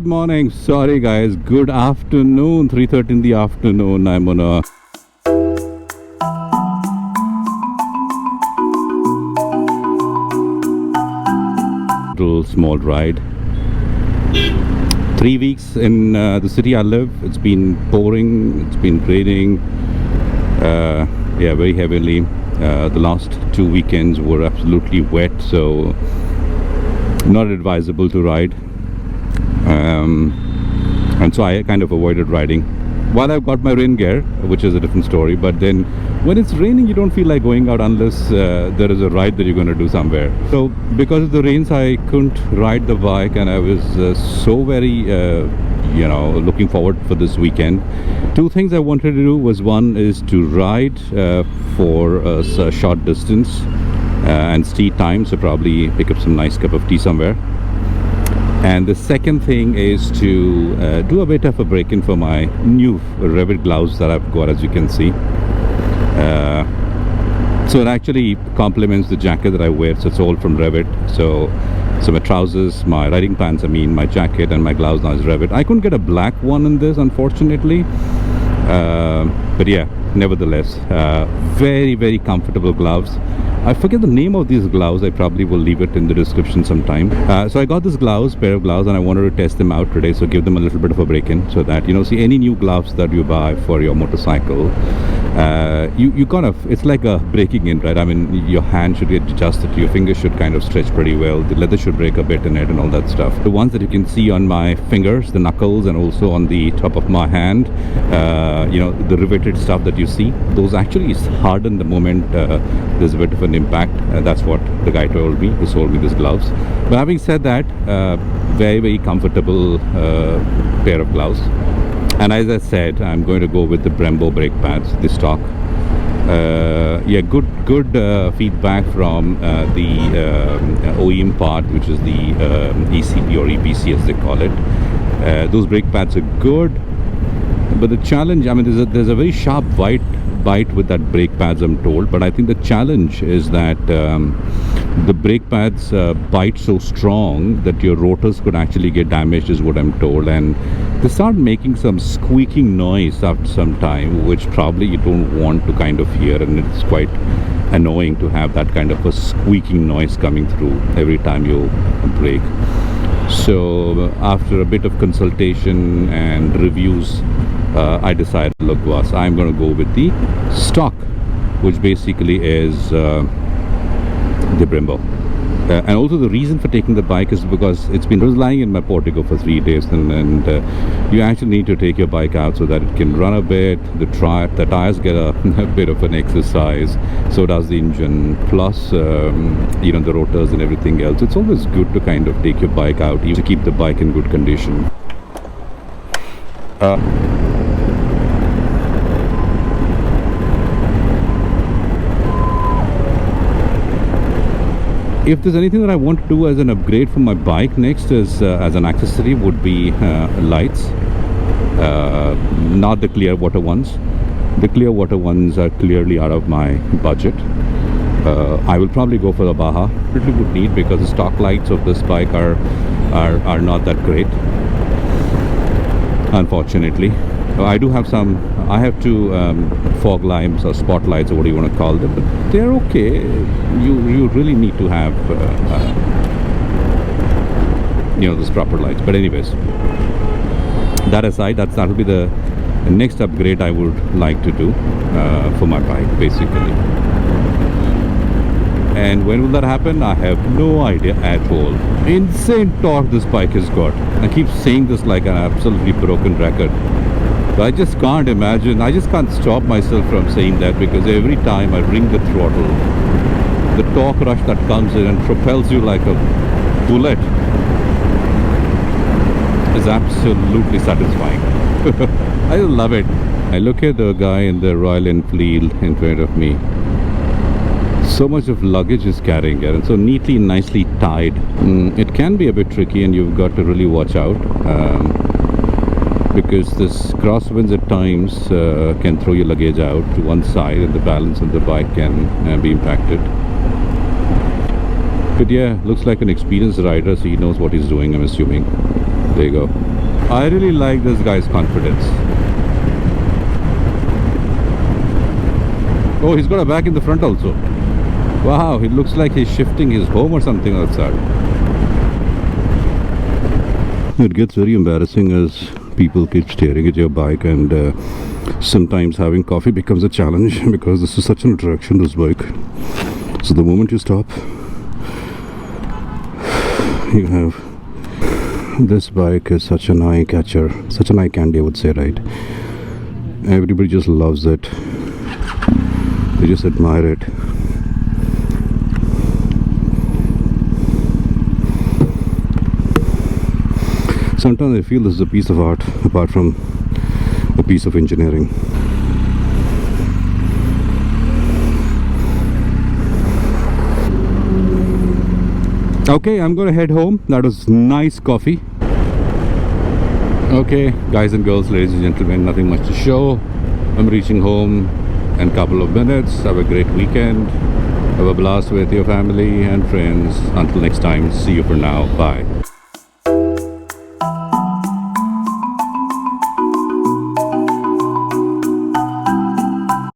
Good morning. Sorry, guys. Good afternoon. 3:30 in the afternoon. I'm on a little small ride. 3 weeks in the city I live. It's been pouring. It's been raining. Yeah, very heavily. The last 2 weekends were absolutely wet, so not advisable to ride. And so I kind of avoided riding. While I've got my rain gear, which is a different story, but then when it's raining, you don't feel like going out unless there is a ride that you're going to do somewhere. So because of the rains, I couldn't ride the bike, and I was so very looking forward for this weekend. Two things I wanted to do was, one is to ride for a short distance and steep time, so probably pick up some nice cup of tea somewhere. And the second thing is to do a bit of a break-in for my new Revit gloves that I've got, as you can see. So it actually complements the jacket that I wear, so it's all from Revit. So my trousers, my riding pants, my jacket, and my gloves now is Revit. I couldn't get a black one in this, unfortunately. But yeah, nevertheless, very, very comfortable gloves. I forget the name of these gloves. I probably will leave it in the description sometime. So I got this pair of gloves, and I wanted to test them out today, so give them a little bit of a break-in, so that, see, any new gloves that you buy for your motorcycle, you kind of, it's like a breaking in, right? Your hand should get adjusted, your fingers should kind of stretch pretty well, the leather should break a bit in it and all that stuff. The ones that you can see on my fingers, the knuckles, and also on the top of my hand, the riveted stuff that you see, those actually harden the moment there's a bit of an impact. That's what the guy told me who sold me these gloves. But having said that, very, very comfortable pair of gloves. And as I said, I'm going to go with the Brembo brake pads, the stock. Yeah, good feedback from the OEM part, which is the ECP or EPC as they call it. Those brake pads are good, but the challenge, there's a very sharp bite with that brake pads, I'm told, but I think the challenge is that the brake pads bite so strong that your rotors could actually get damaged, is what I'm told, and they start making some squeaking noise after some time, which probably you don't want to kind of hear, and it's quite annoying to have that kind of a squeaking noise coming through every time you brake. So after a bit of consultation and reviews, I decided, look, boss, I'm going to go with the stock, which basically is the Brembo. And also the reason for taking the bike is because it's been lying in my portico for 3 days, and you actually need to take your bike out so that it can run a bit. The tires get a bit of an exercise, so does the engine, plus the rotors and everything else. It's always good to kind of take your bike out, even to keep the bike in good condition. If there's anything that I want to do as an upgrade for my bike next, is as an accessory, would be lights. Not the clear water ones. The clear water ones are clearly out of my budget. I will probably go for the Baja. Really would need, because the stock lights of this bike are not that great, unfortunately. I do have some. I have two fog lamps or spotlights, or what do you want to call them, but they're okay. You really need to have those proper lights. But anyways, that aside, that will be the next upgrade I would like to do for my bike, basically. And when will that happen? I have no idea at all. Insane torque this bike has got. I keep saying this like an absolutely broken record. I just can't imagine, I just can't stop myself from saying that, because every time I ring the throttle, the torque rush that comes in and propels you like a bullet is absolutely satisfying. I love it. I look at the guy in the Royal Enfield in front of me. So much of luggage is carrying it, and so neatly, nicely tied. It can be a bit tricky, and you've got to really watch out. Because this crosswinds at times can throw your luggage out to one side, and the balance of the bike can be impacted. But yeah, looks like an experienced rider, so he knows what he's doing, I'm assuming. There you go. I really like this guy's confidence. Oh, he's got a bag in the front also. Wow, it looks like he's shifting his home or something outside. It gets very embarrassing as people keep staring at your bike, and sometimes having coffee becomes a challenge because this is such an attraction, this bike. So the moment you stop, you have this bike is such an eye catcher, such an eye candy, I would say, right? Everybody just loves it. They just admire it. Sometimes I feel this is a piece of art apart from a piece of engineering. Okay, I'm gonna head home. That was nice coffee. Okay, guys and girls, ladies and gentlemen, nothing much to show. I'm reaching home in a couple of minutes. Have a great weekend. Have a blast with your family and friends. Until next time, see you for now. Bye.